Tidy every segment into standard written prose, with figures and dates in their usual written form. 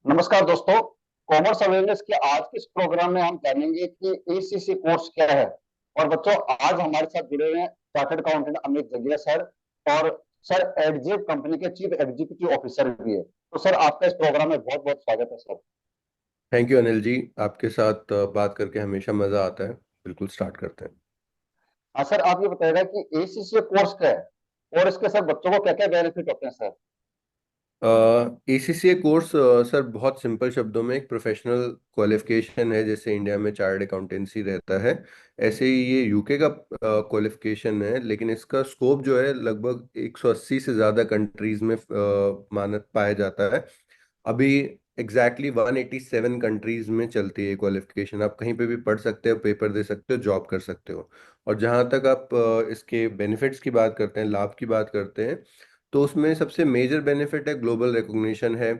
नमस्कार दोस्तों। Commerce awareness के आज के इस प्रोग्राम में हम जानेंगे कि एसीसी कोर्स क्या है। और बच्चों, आज हमारे साथ जुड़े हुए हैं चार्टर्ड अकाउंटेंट अमित जगिया सर। और सर एडजेब कंपनी के चीफ एग्जीक्यूटिव ऑफिसर भी है। तो सर, आपका इस प्रोग्राम में बहुत बहुत स्वागत है sir. Thank you Anil ji. आपके साथ बात करके हमेशा मज़ा आता है। बिल्कुल स्टार्ट करते हैं। हाँ सर, आप ये बताइएगा कि एसीसी कोर्स क्या है और इसके सर बच्चों को क्या क्या बेनिफिट होते हैं सर। एसीसीए कोर्स सर बहुत सिंपल शब्दों में एक प्रोफेशनल क्वालिफिकेशन है। जैसे इंडिया में चार्टर्ड अकाउंटेंसी रहता है, ऐसे ही ये यूके का क्वालिफिकेशन है। लेकिन इसका स्कोप जो है लगभग 180 से ज़्यादा कंट्रीज में मानत पाया जाता है। अभी एग्जैक्टली 187 कंट्रीज में चलती है क्वालिफिकेशन। आप कहीं पे भी पढ़ सकते हो, पेपर दे सकते हो, जॉब कर सकते हो। और जहाँ तक आप इसके बेनिफिट्स की बात करते हैं, लाभ की बात करते हैं, तो उसमें सबसे मेजर बेनिफिट है ग्लोबल रिकॉग्निशन है।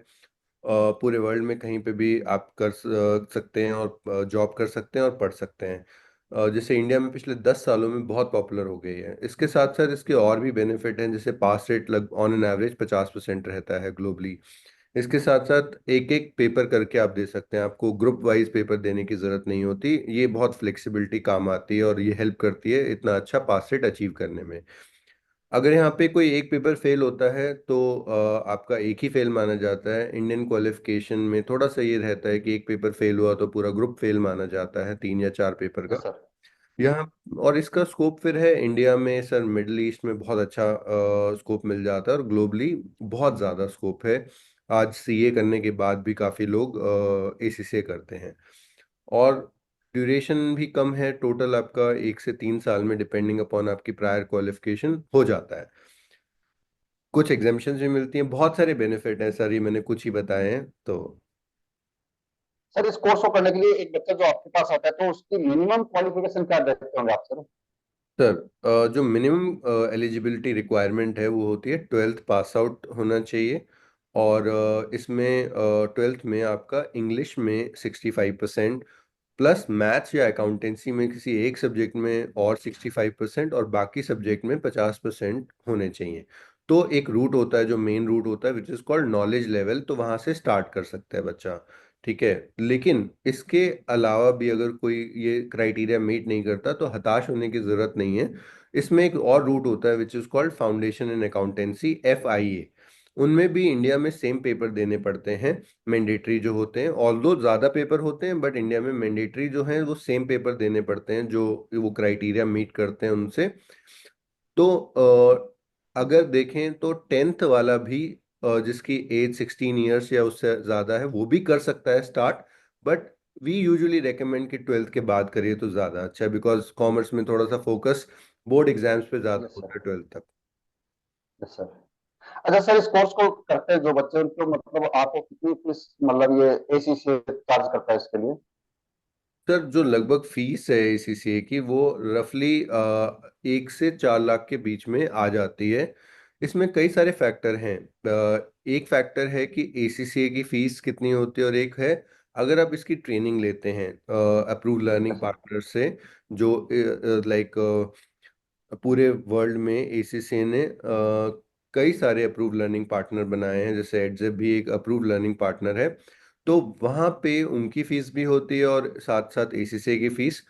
पूरे वर्ल्ड में कहीं पे भी आप सकते हैं और जॉब कर सकते हैं और पढ़ सकते हैं। जैसे इंडिया में पिछले 10 सालों में बहुत पॉपुलर हो गई है। इसके साथ साथ इसके और भी बेनिफिट हैं, जैसे पास रेट लग ऑन एन एवरेज 50% रहता है ग्लोबली। इसके साथ साथ एक एक पेपर करके आप दे सकते हैं, आपको ग्रुप वाइज पेपर देने की जरूरत नहीं होती। ये बहुत फ्लेक्सिबिलिटी काम आती है और ये हेल्प करती है इतना अच्छा पास रेट अचीव करने में। अगर यहाँ पे कोई एक पेपर फेल होता है तो आपका एक ही फेल माना जाता है। इंडियन क्वालिफिकेशन में थोड़ा सा ये रहता है कि एक पेपर फेल हुआ तो पूरा ग्रुप फेल माना जाता है, 3 या 4 पेपर का। Yes sir. यहाँ और इसका स्कोप फिर है इंडिया में सर, मिडल ईस्ट में बहुत अच्छा स्कोप मिल जाता है और ग्लोबली बहुत ज़्यादा स्कोप है। आज सीए करने के बाद भी काफ़ी लोग एसीसीए करते हैं। और ड्यूरेशन भी कम है, टोटल आपका 1 से 3 साल में डिपेंडिंग अपॉन आपकी प्रायर क्वालिफिकेशन हो जाता है। कुछ एग्जामेशंस भी मिलती हैं, बहुत सारे बेनिफिट हैं सर, ये मैंने कुछ ही बताए हैं तो। सर, इस कोर्स को करने के लिए एक बच्चा जो आपके पास आता है तो उसकी मिनिमम क्वालिफिकेशन क्या देखते होंगे आप सर। सर जो मिनिमम एलिजिबिलिटी रिक्वायरमेंट है वो होती है 12th पास आउट होना चाहिए। और इसमें 12th में आपका इंग्लिश में 65% प्लस मैथ्स या अकाउंटेंसी में किसी एक सब्जेक्ट में और 65% और बाकी सब्जेक्ट में 50% होने चाहिए। तो एक रूट होता है जो मेन रूट होता है, which is called knowledge level, तो वहां से स्टार्ट कर सकता है बच्चा। ठीक है। लेकिन इसके अलावा भी अगर कोई ये क्राइटेरिया मीट नहीं करता तो हताश होने की जरूरत नहीं है। इसमें एक और रूट होता है which is called foundation in accountancy, FIA। उनमें भी इंडिया में सेम पेपर देने पड़ते हैं, मैंडेटरी जो होते हैं। ऑल्दो ज़्यादा पेपर होते हैं बट इंडिया में मैंडेटरी जो हैं वो सेम पेपर देने पड़ते हैं जो वो क्राइटेरिया मीट करते हैं उनसे। तो अगर देखें तो 10th वाला भी जिसकी एज 16 ईयर्स या उससे ज़्यादा है वो भी कर सकता है start. But we usually recommend कि 12th के बाद करिए तो ज़्यादा अच्छा है, बिकॉज कॉमर्स में थोड़ा सा फोकस बोर्ड एग्जाम्स पे ज़्यादा यस होता सर। है 12th तक। Yes sir. अच्छा सर, इस कोर्स को करते हैं जो बच्चे उनको मतलब आपको कितनी फीस मतलब ये एसीसी चार्ज करता है इसके लिए। सर जो लगभग फीस है ACCA की वो रफली 1 से 4 लाख के बीच में आ जाती है। इसमें कई सारे फैक्टर हैं। एक फैक्टर है कि ACCA की फीस कितनी होती है, और एक है अगर आप इसकी ट्रेनिंग लेते हैं approve learning yes sir. Partner से, जो लाइक पूरे वर्ल्ड में ACCA ने कई सारे अप्रूव लर्निंग पार्टनर बनाए हैं, जैसे एडजेब भी एक अप्रूव लर्निंग पार्टनर है। तो वहाँ पे उनकी फीस भी होती है और साथ साथ ACCA की फीस।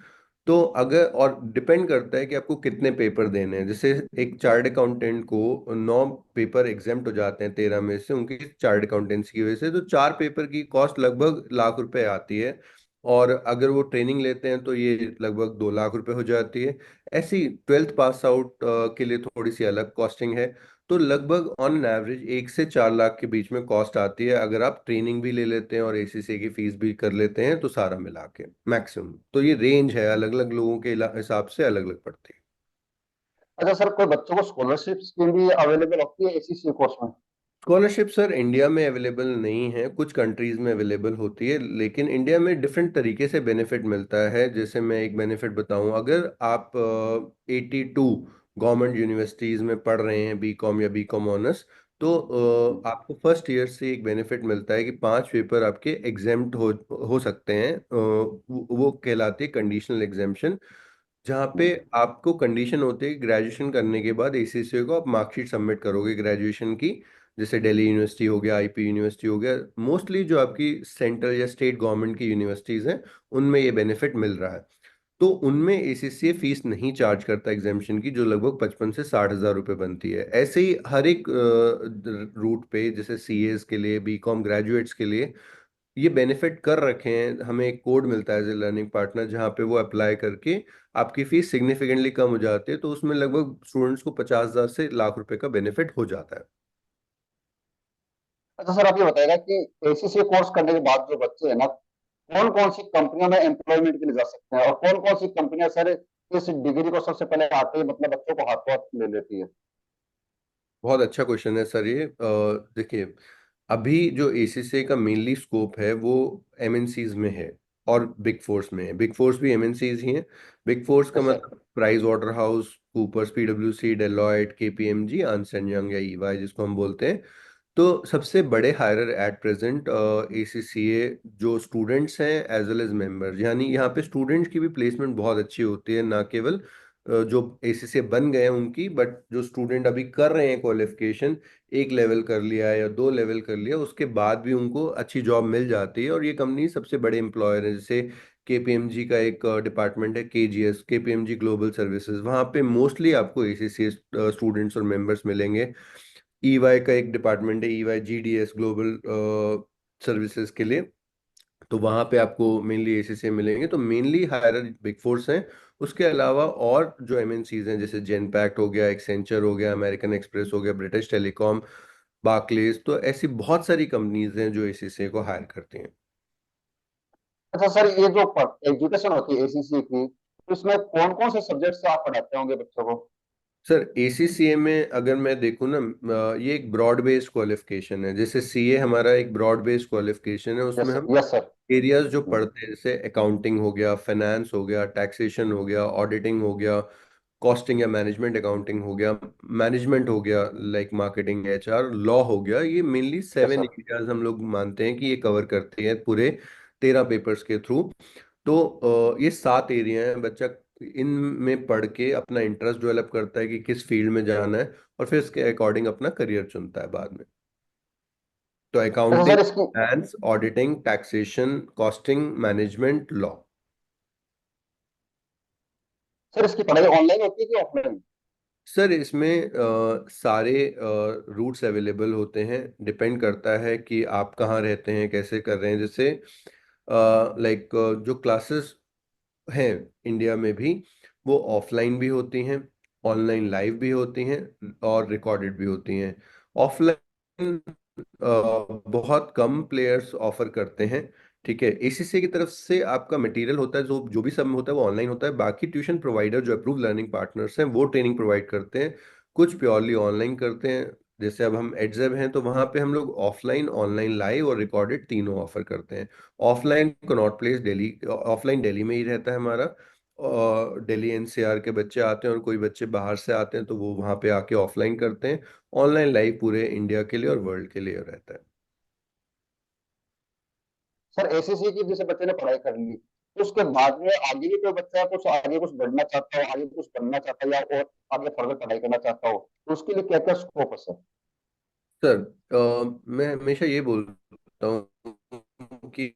तो अगर और डिपेंड करता है कि आपको कितने पेपर देने हैं। जैसे एक चार्ट अकाउंटेंट को 9 पेपर एग्जाम्प्ट हो जाते हैं 13 में से, उनकी चार्ट अकाउंटेंसी की वजह से, तो 4 पेपर की कॉस्ट लगभग लाख रुपए आती है। और अगर वो ट्रेनिंग लेते हैं तो ये लगभग 2 लाख रुपए हो जाती है। ऐसी 12th पास आउट के लिए थोड़ी सी अलग कॉस्टिंग है। तो लगभग ऑन एन एवरेज 1 से 4 लाख के बीच में कॉस्ट आती है, अगर आप ट्रेनिंग भी ले लेते हैं और ACCA की फीस भी कर लेते हैं तो सारा मिला के मैक्सिमम। तो ये रेंज है, अलग अलग लोगों के हिसाब से अलग अलग पड़ती है। अच्छा सर, कोई बच्चों को स्कॉलरशिप स्कीम भी अवेलेबल होती है एसीसी कोर्स में। स्कॉलरशिप सर इंडिया में अवेलेबल नहीं है, कुछ कंट्रीज में अवेलेबल होती है। लेकिन इंडिया में डिफरेंट तरीके से बेनिफिट मिलता है। जैसे मैं एक बेनिफिट बताऊं, अगर आप 82 गवर्नमेंट यूनिवर्सिटीज में पढ़ रहे हैं BCom या BCom ऑनर्स, तो आपको फर्स्ट ईयर से एक बेनिफिट मिलता है कि 5 पेपर आपके एग्जेम्प्ट हो सकते हैं। वो कहलाती है कंडीशनल एग्जेम्पशन, जहाँ पे आपको कंडीशन होती है कि ग्रेजुएशन करने के बाद ACCA को आप मार्कशीट सबमिट करोगे ग्रेजुएशन की, जैसे दिल्ली यूनिवर्सिटी हो गया, आईपी यूनिवर्सिटी हो गया, मोस्टली जो आपकी सेंट्रल या स्टेट गवर्नमेंट की यूनिवर्सिटीज हैं उनमें ये बेनिफिट मिल रहा है। तो उनमें एसीसीए फीस नहीं चार्ज करता एग्जामिशन की, जो लगभग 55 से 60 हजार रुपये बनती है। ऐसे ही हर एक रूट पे, जैसे सीएस के लिए, बीकॉम ग्रेजुएट्स के लिए ये बेनिफिट कर रखे हैं। हमें एक कोड मिलता है एज ए लर्निंग पार्टनर, जहाँ पे वो अप्लाई करके आपकी फीस सिग्निफिकेंटली कम हो जाती है, तो उसमें लगभग स्टूडेंट्स को 50 हजार से 1 लाख रुपए का बेनिफिट हो जाता है। अच्छा सर, आप ये बताएगा कि एसीसी कोर्स करने के बाद जो बच्चे हैं ना, कौन कौन सी कंपनियों में एम्प्लॉयमेंट के लिए जा सकते हैं, और कौन कौन सी कंपनियां सर इस डिग्री को सबसे पहले आते ही मतलब बच्चों को हाथों हाथ ले लेती है? बहुत अच्छा क्वेश्चन है सर ये। देखिए, अभी जो एसीसीए का मेनली स्कोप है वो एमएनसीज में है और बिग फोर्स में है। बिग फोर्स भी एमएनसीज ही हैं। बिग फोर्स का यस सर। मतलब प्राइस वाटर हाउस कूपर्स, पीडब्ल्यूसी, Deloitte, KPMG, Ernst and Young या ईवाई जिसको हम बोलते हैं। तो सबसे बड़े हायरर एट प्रेजेंट एसीसीए जो स्टूडेंट्स हैं एज वेल एज मेंबर्स, यानी यहाँ पे स्टूडेंट्स की भी प्लेसमेंट बहुत अच्छी होती है, ना केवल जो एसीसीए बन गए हैं उनकी, बट जो स्टूडेंट अभी कर रहे हैं क्वालिफिकेशन, 1 लेवल कर लिया है या 2 लेवल कर लिया, उसके बाद भी उनको अच्छी जॉब मिल जाती है। और ये कंपनी सबसे बड़े एम्प्लॉयर है। जैसे केपीएमजी का एक डिपार्टमेंट है केजीएस, केपीएमजी ग्लोबल सर्विसेज, वहाँ पे मोस्टली आपको एसीसीए स्टूडेंट्स और मेंबर्स मिलेंगे। ईवाई का एक डिपार्टमेंट है, ईवाई जीडीएस ग्लोबल सर्विसेज के लिए, तो वहाँ पे आपको मेनली एसीसी मिलेंगे। तो मेनली हायर बिग फोर्स हैं। उसके अलावा और जो एमएनसीज हैं, जैसे जेनपैक्ट हो गया, एक्सेंचर हो गया, अमेरिकन एक्सप्रेस हो गया, ब्रिटिश टेलीकॉम, बार्कलेज, तो ऐसी बहुत सारी कंपनीज हैं जो एसीसी को हायर करती हैं। अच्छा सर, ये जो एजुकेशन होती है एसीसी की, तो इसमें कौन कौन से सब्जेक्ट्स आप पढ़ाते होंगे बच्चों को? सर एसीसीए में अगर मैं देखूँ ना, ये एक ब्रॉड बेस्ड क्वालिफिकेशन है। जैसे सीए हमारा एक ब्रॉड बेस्ड क्वालिफिकेशन है, उसमें यस हम यस सर। एरियाज जो पढ़ते हैं, जैसे अकाउंटिंग हो गया, फाइनेंस हो गया, टैक्सेशन हो गया, ऑडिटिंग हो गया, कॉस्टिंग या मैनेजमेंट अकाउंटिंग हो गया, मैनेजमेंट हो गया लाइक मार्केटिंग, एचआर, लॉ हो गया। ये मेनली यस 7 सर। एरियाज हम लोग मानते हैं कि ये कवर करते हैं पूरे 13 पेपर्स के थ्रू। तो ये 7 एरिया हैं। बच्चा इनमें पढ़ के अपना इंटरेस्ट डेवलप करता है कि किस फील्ड में जाना है, और फिर इसके अकॉर्डिंग अपना करियर चुनता है बाद में। तो अच्छा अकाउंटिंग, सर, इसकी finance, auditing, taxation, costing, management, law. Sir इसकी पढ़ाई ऑनलाइन होती है कि ऑफलाइन? सर इसमें सारे रूट्स अवेलेबल होते हैं। डिपेंड करता है कि आप कहाँ रहते हैं, कैसे कर रहे हैं। जैसे लाइक जो क्लासेस हैं इंडिया में भी, वो ऑफलाइन भी होती हैं, ऑनलाइन लाइव भी होती हैं, और रिकॉर्डेड भी होती हैं। ऑफलाइन बहुत कम प्लेयर्स ऑफर करते हैं। ठीक है, एसीसी की तरफ से आपका मटेरियल होता है, जो जो भी सब में होता है वो ऑनलाइन होता है। बाकी ट्यूशन प्रोवाइडर जो अप्रूव लर्निंग पार्टनर्स हैं वो ट्रेनिंग प्रोवाइड करते हैं। कुछ प्योरली ऑनलाइन करते हैं। जैसे अब हम एडजेब हैं, तो वहाँ पे हम लोग ऑफलाइन, ऑनलाइन लाइव और रिकॉर्डेड तीनों ऑफर करते हैं। Offline Connaught place Delhi, offline Delhi में ही रहता है हमारा। और दिल्ली एनसीआर के बच्चे आते हैं, और कोई बच्चे बाहर से आते हैं तो वो वहाँ पे आके ऑफलाइन करते हैं। ऑनलाइन लाइव पूरे इंडिया के लिए और वर्ल्ड के लिए रहता है। सर एसीसी की जैसे बच्चे ने पढ़ाई कर ली, तो उसके बाद में आगे भी कोई बच्चा कुछ आगे कुछ बढ़ना चाहता हो, आगे कुछ बनना चाहता है, या और आगे फर्दर पढ़ाई करना चाहता हो, तो उसके लिए क्या क्या स्कोप है सर? सर मैं हमेशा ये बोलता हूँ कि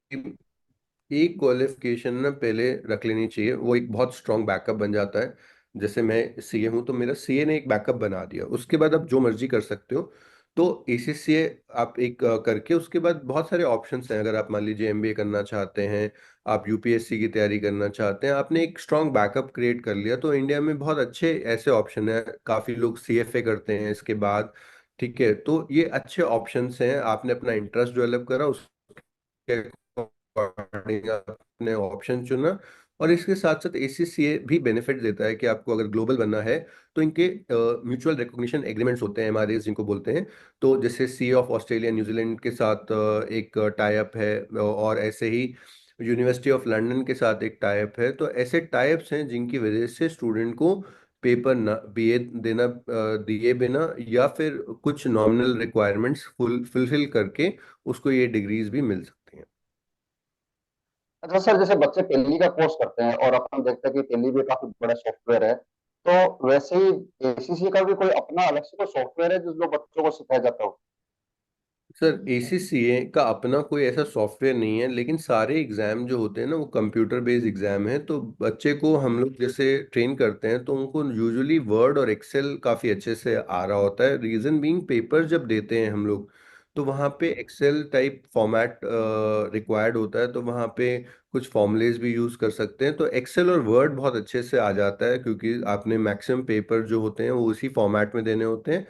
एक क्वालिफिकेशन ना पहले रख लेनी चाहिए, वो एक बहुत स्ट्रांग बैकअप बन जाता है। जैसे मैं सीए हूँ, तो मेरा सीए ने एक बैकअप बना दिया, उसके बाद आप जो मर्जी कर सकते हो। तो एसीसीए आप एक करके उसके बाद बहुत सारे ऑप्शंस हैं। अगर आप मान लीजिए एमबीए करना चाहते हैं, आप यूपीएससी की तैयारी करना चाहते हैं, आपने एक स्ट्रांग बैकअप क्रिएट कर लिया, तो इंडिया में बहुत अच्छे ऐसे ऑप्शन हैं। काफ़ी लोग सीएफए करते हैं इसके बाद। ठीक है, तो ये अच्छे ऑप्शंस हैं। आपने अपना इंटरेस्ट डेवलप करा, उसके अकॉर्डिंग आपने ऑप्शन चुना। और इसके साथ साथ एसीसीए भी बेनिफिट देता है कि आपको अगर ग्लोबल बनना है, तो इनके म्यूचुअल रिकॉग्निशन एग्रीमेंट्स होते हैं, एमआरएस जिनको बोलते हैं। तो जैसे सी ऑफ ऑस्ट्रेलिया, न्यूजीलैंड के साथ एक टाई अप है, और ऐसे ही यूनिवर्सिटी ऑफ लंदन के साथ एक टाई अप है। तो ऐसे टाई अप्स हैं जिनकी वजह से स्टूडेंट को पेपर ना बीए देना दिए बिना, या फिर कुछ नॉमिनल रिक्वायरमेंट्स फुलफिल करके उसको ये डिग्रीज भी मिल सकती हैं। अच्छा सर, जैसे बच्चे टेली का कोर्स करते हैं और अपन देखते हैं कि टेली भी काफी बड़ा सॉफ्टवेयर है, तो वैसे ही एसीसी का भी कोई अपना अलग से कोई सॉफ्टवेयर है जिस जो बच्चों को सिखाया जाता हो? सर एसीसीए का अपना कोई ऐसा सॉफ्टवेयर नहीं है, लेकिन सारे एग्जाम जो होते हैं ना वो कंप्यूटर बेस्ड एग्जाम है। तो बच्चे को हम लोग जैसे ट्रेन करते हैं तो उनको यूजुअली वर्ड और एक्सेल काफ़ी अच्छे से आ रहा होता है। रीज़न बीइंग पेपर जब देते हैं हम लोग तो वहाँ पे एक्सेल टाइप फॉर्मेट रिक्वायर्ड होता है, तो वहाँ पे कुछ फॉर्मूलेज भी यूज़ कर सकते हैं। तो एक्सेल और वर्ड बहुत अच्छे से आ जाता है, क्योंकि आपने मैक्सिमम पेपर जो होते हैं वो उसी फॉर्मेट में देने होते हैं।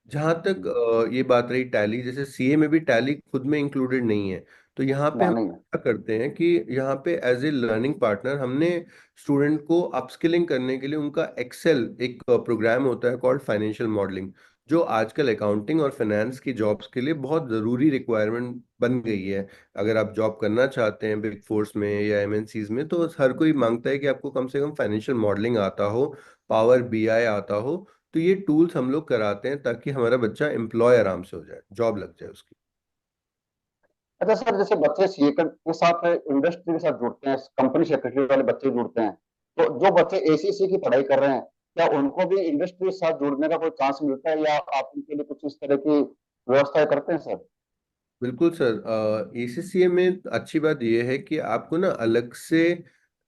जहां तक ये बात रही टैली, जैसे सीए में भी टैली खुद में इंक्लूडेड नहीं है। तो यहाँ पे ना हम नहीं है। क्या करते हैं कि यहाँ पे एज ए लर्निंग पार्टनर हमने स्टूडेंट को अपस्किलिंग करने के लिए उनका एक्सेल एक प्रोग्राम होता है कॉल्ड फाइनेंशियल मॉडलिंग, जो आजकल अकाउंटिंग और फाइनेंस की जॉब्स के लिए बहुत ज़रूरी रिक्वायरमेंट बन गई है। अगर आप जॉब करना चाहते हैं बिग फोर्स में या एमएनसीज में, तो हर कोई मांगता है कि आपको कम से कम फाइनेंशियल मॉडलिंग आता हो, पावर बीआई आता हो। तो ये टूल्स हम लोग कराते हैं ताकि हमारा बच्चा एम्प्लॉय आराम से हो जाए, जॉब लग जाए उसकी। अच्छा सर, जैसे बच्चे सीए के साथ इंडस्ट्री के साथ जुड़ते हैं, कंपनी सेक्रेटरी वाले बच्चे जुड़ते हैं, तो जो बच्चे एसीसी की पढ़ाई कर रहे हैं, क्या उनको भी इंडस्ट्री के साथ जुड़ने का कोई चांस मिलता है, या आप उनके लिए कुछ इस तरह की व्यवस्था करते हैं सर? बिल्कुल सर, एसीसीए में अच्छी बात यह है कि आपको ना अलग से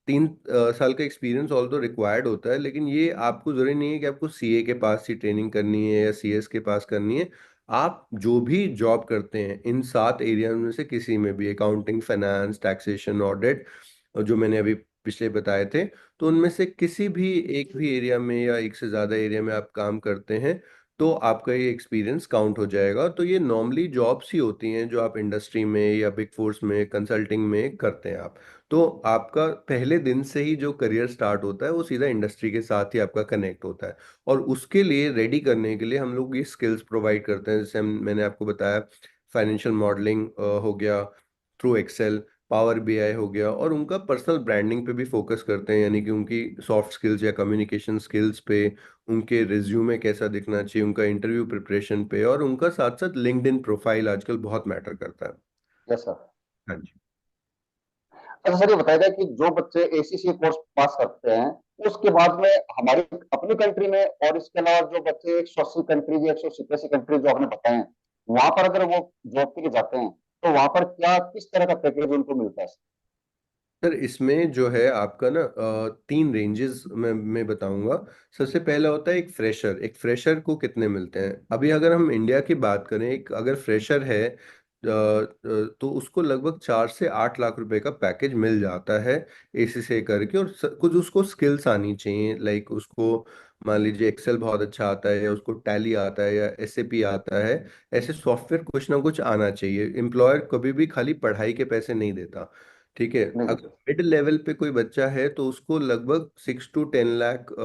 3 साल का एक्सपीरियंस ऑल तो रिक्वायर्ड होता है, लेकिन ये आपको जरूरी नहीं है कि आपको सीए के पास ही ट्रेनिंग करनी है या सीएस के पास करनी है। आप जो भी जॉब करते हैं इन 7 एरिया में से किसी में भी, अकाउंटिंग, फाइनेंस, टैक्सेशन, ऑडिट, जो मैंने अभी पिछले बताए थे, तो उनमें से किसी भी एक भी एरिया में या एक से ज़्यादा एरिया में आप काम करते हैं तो आपका ये एक्सपीरियंस काउंट हो जाएगा। तो ये नॉर्मली जॉब्स ही होती हैं जो आप इंडस्ट्री में या बिग फोर्स में, कंसल्टिंग में करते हैं आप। तो आपका पहले दिन से ही जो करियर स्टार्ट होता है वो सीधा इंडस्ट्री के साथ ही आपका कनेक्ट होता है। और उसके लिए रेडी करने के लिए हम लोग ये स्किल्स प्रोवाइड करते हैं, जैसे मैंने आपको बताया, फाइनेंशियल मॉडलिंग हो गया थ्रू एक्सेल, पावर बीआई हो गया, और उनका पर्सनल ब्रांडिंग पे भी फोकस करते हैं, यानी कि उनकी सॉफ्ट स्किल्स या कम्युनिकेशन स्किल्स पे, उनके रिज्यूमे कैसा दिखना चाहिए, उनका इंटरव्यू प्रिपरेशन पे, और उनका साथ साथ लिंक्डइन प्रोफाइल आजकल बहुत मैटर करता है। Yes sir. हाँ जी। अच्छा सर, ये बताया जाए कि जो बच्चे एसीसी कोर्स पास करते हैं, उसके बाद में हमारी अपनी कंट्री में, और इसके अलावा जो बच्चे 180 कंट्रीज या 187 कंट्रीज जो आपने बताए हैं, वहां पर अगर वो जॉब के लिए जाते हैं, तो वहां पर क्या किस तरह का पैकेज उनको मिलता है? सर इसमें जो है आपका ना 3 रेंजेस मैं बताऊंगा। सबसे पहला होता है एक फ्रेशर को कितने मिलते हैं। अभी अगर हम इंडिया की बात करें, एक अगर फ्रेशर है तो उसको लगभग 4 से 8 लाख रुपए का पैकेज मिल जाता है एसीसी करके। और कुछ उसको स्किल्स आनी चाहिए, लाइक उसको मान लीजिए एक्सेल बहुत अच्छा आता है, या उसको टैली आता है, या एसएपी आता है। ऐसे सॉफ्टवेयर कुछ ना कुछ आना चाहिए। एम्प्लॉयर कभी भी खाली पढ़ाई के पैसे नहीं देता। ठीक है। नहीं अगर देते। मिड लेवल पे कोई बच्चा है तो उसको लगभग 6 to 10 लाख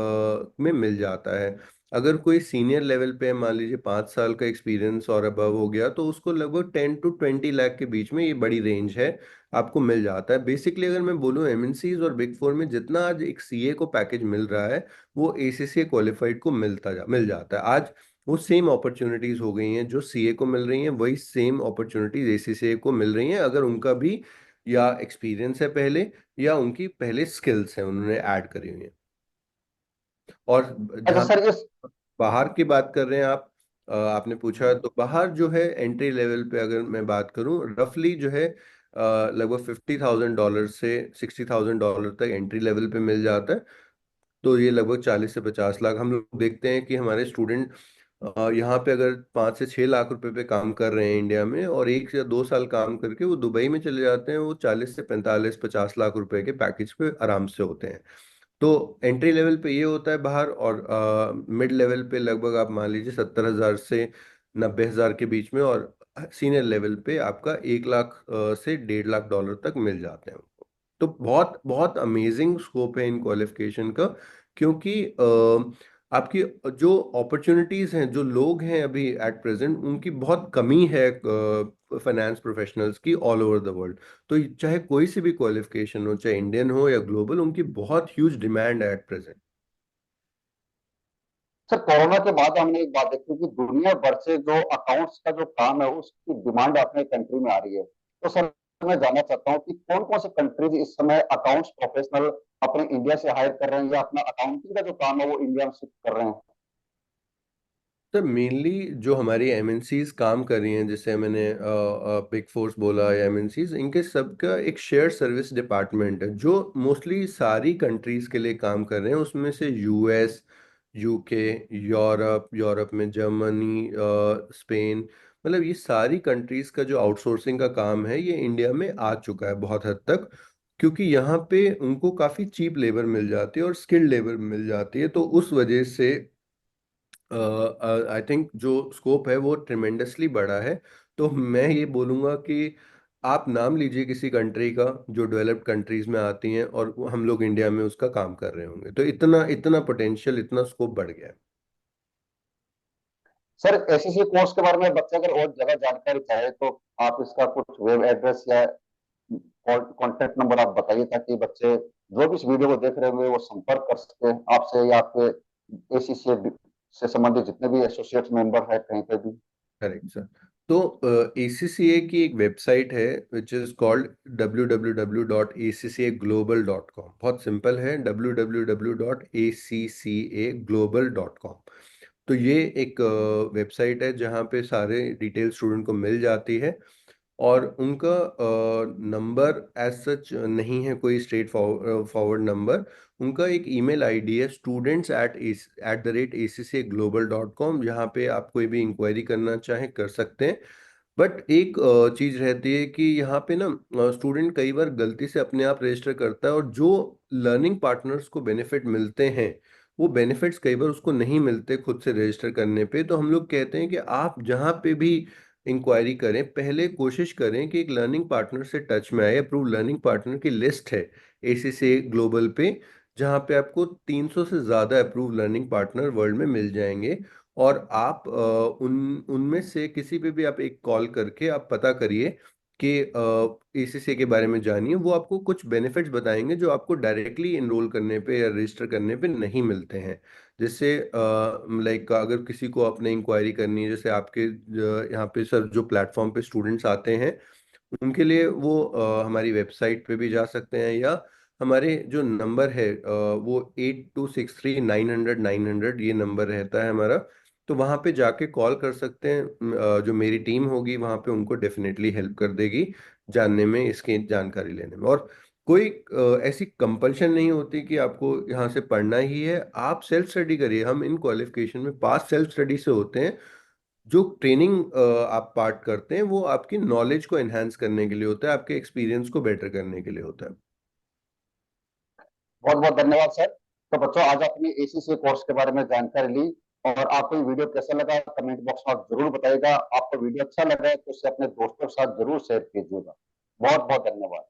में मिल जाता है। अगर कोई सीनियर लेवल पे मान लीजिए 5 साल का एक्सपीरियंस और अबव हो गया, तो उसको लगभग 10 to 20 लाख के बीच में, ये बड़ी रेंज है, आपको मिल जाता है। बेसिकली अगर मैं बोलूँ एमएनसीज और बिग फोर में जितना आज एक सीए को पैकेज मिल रहा है, वो एसीसीए क्वालिफाइड को मिल जाता है आज। वो सेम अपॉर्चुनिटीज हो गई हैं जो सीए को मिल रही हैं, वही सेम अपॉर्चुनिटीज एसीसीए को मिल रही हैं, अगर उनका भी या एक्सपीरियंस है पहले, या उनकी पहले स्किल्स हैं उन्होंने ऐड करी हुई हैं। और अच्छा जहाँ सर, इस बाहर की बात कर रहे हैं आप, आपने पूछा, तो बाहर जो है एंट्री लेवल पे अगर मैं बात करूं, रफली जो है लगभग $50,000 से $60,000 तक एंट्री लेवल पे मिल जाता है। तो ये लगभग 40 से 50 लाख हम लोग देखते हैं कि हमारे स्टूडेंट यहाँ पे अगर 5 से 6 लाख रुपए पे काम कर रहे हैं इंडिया में, और 1 या 2 साल काम करके वो दुबई में चले जाते हैं, वो 40 से 45 50 लाख रुपए के पैकेज पे आराम से होते हैं। तो एंट्री लेवल पे ये होता है बाहर। और मिड लेवल पे लगभग आप मान लीजिए 70,000 से 90,000 के बीच में, और सीनियर लेवल पे आपका 1 लाख से $1.5 लाख तक मिल जाते हैं उनको। तो बहुत बहुत अमेजिंग स्कोप है इन क्वालिफिकेशन का, क्योंकि आपकी जो अपॉर्चुनिटीज हैं, जो लोग हैं अभी एट प्रेजेंट, उनकी बहुत कमी है फाइनेंस प्रोफेशनल्स की ऑल ओवर द वर्ल्ड। तो चाहे कोई सी भी क्वालिफिकेशन हो, चाहे इंडियन हो या ग्लोबल, उनकी बहुत ह्यूज डिमांड है एट प्रेजेंट। सर, कोरोना के बाद हमने एक बात देखी कि दुनिया भर से जो अकाउंट्स का जो काम है उसकी डिमांड अपने कंट्री में आ रही है। तो सर, मैं जानना चाहता हूँ कि कौन कौन से कंट्रीज इस समय अकाउंट्स प्रोफेशनल अपने इंडिया से हायर कर रहे हैं, या अपना अकाउंटिंग का जो काम है वो इंडिया में शिफ्ट कर रहे हैं? सर मेनली जो हमारी एमएनसीज काम कर रही हैं, जैसे मैंने बिग फोर्स बोला या एमएनसीज, इनके सबका एक शेयर सर्विस डिपार्टमेंट है जो मोस्टली सारी कंट्रीज के लिए काम कर रहे हैं। उसमें से यूएस, यूके, यूरोप, यूरोप में जर्मनी, स्पेन, मतलब ये सारी कंट्रीज का जो आउटसोर्सिंग का काम है ये इंडिया में आ चुका है बहुत हद तक, क्योंकि यहाँ पे उनको काफ़ी चीप लेबर मिल जाती है और स्किल्ड लेबर मिल जाती है। तो उस वजह से आई थिंक जो स्कोप है वो ट्रिमेंडसली बड़ा है। तो मैं ये बोलूँगा कि आप नाम लीजिए किसी कंट्री का जो डेवलप्ड कंट्रीज में आती हैं, और हम लोग इंडिया में उसका काम कर रहे होंगे। तो इतना इतना पोटेंशियल, इतना स्कोप बढ़ गया है। सर एसएससी कोर्स के बारे में बच्चे अगर और ज्यादा जानकारी चाहे तो आप इसका कुछ वेब एड्रेस या कॉन्टेक्ट नंबर आप बताइए, ताकि बच्चे जो भी इस वीडियो को देख रहे होंगे वो संपर्क कर सके आपसे या आपके एसीसी से संबंधित जितने भी एसोसिएट मेंबर है कहीं पे भी। Correct sir. तो ACCA की एक वेबसाइट है विच इज कॉल्ड www.accaglobal.com। बहुत सिंपल है, www.accaglobal.com। तो ये एक वेबसाइट है जहाँ पे सारे डिटेल स्टूडेंट को मिल जाती है। और उनका नंबर एज सच नहीं है कोई स्ट्रेट फॉरवर्ड नंबर। उनका एक ईमेल आईडी है students@accaglobal.com, जहाँ पे आप कोई भी इंक्वायरी करना चाहें कर सकते हैं। बट एक चीज रहती है कि यहाँ पे ना स्टूडेंट कई बार गलती से अपने आप रजिस्टर करता है, और जो लर्निंग पार्टनर्स को बेनिफिट मिलते हैं वो बेनिफिट्स कई बार उसको नहीं मिलते खुद से रजिस्टर करने पे। तो हम लोग कहते हैं कि आप जहाँ पे भी इंक्वायरी करें, पहले कोशिश करें कि एक लर्निंग पार्टनर से टच में आए। अप्रूव लर्निंग पार्टनर की लिस्ट है ACCA ग्लोबल पे, जहाँ पे आपको 300 से ज़्यादा अप्रूव लर्निंग पार्टनर वर्ल्ड में मिल जाएंगे। और आप उन उनमें से किसी पे भी आप एक कॉल करके आप पता करिए कि ACCA के बारे में जानिए। वो आपको कुछ बेनिफिट्स बताएंगे जो आपको डायरेक्टली इनरोल करने पे या रजिस्टर करने पे नहीं मिलते हैं। जैसे लाइक अगर किसी को अपने इंक्वायरी करनी है, जैसे आपके यहाँ पे सर जो प्लेटफॉर्म पे स्टूडेंट्स आते हैं उनके लिए वो हमारी वेबसाइट पे भी जा सकते हैं, या हमारे जो नंबर है वो 8263 900 900 ये नंबर रहता है हमारा। तो वहाँ पे जाके कॉल कर सकते हैं। जो मेरी टीम होगी वहाँ पे उनको डेफिनेटली हेल्प कर देगी जानने में, इसकी जानकारी लेने में। और कोई ऐसी कंपल्शन नहीं होती कि आपको यहाँ से पढ़ना ही है। आप सेल्फ स्टडी करिए। हम इन क्वालिफिकेशन में पास सेल्फ स्टडी से होते हैं। जो ट्रेनिंग आप पार्ट करते हैं वो आपकी नॉलेज को एनहांस करने के लिए होता है, आपके एक्सपीरियंस को बेटर करने के लिए होता है। बहुत बहुत धन्यवाद सर। तो बच्चों आज आपने एसीसी कोर्स के बारे में जानकारी ली, और आपको ये वीडियो कैसा लगा कमेंट बॉक्स में आप जरूर बताइएगा। आपको वीडियो अच्छा लगा है तो उसे अपने दोस्तों के साथ जरूर शेयर कीजिएगा। बहुत बहुत धन्यवाद।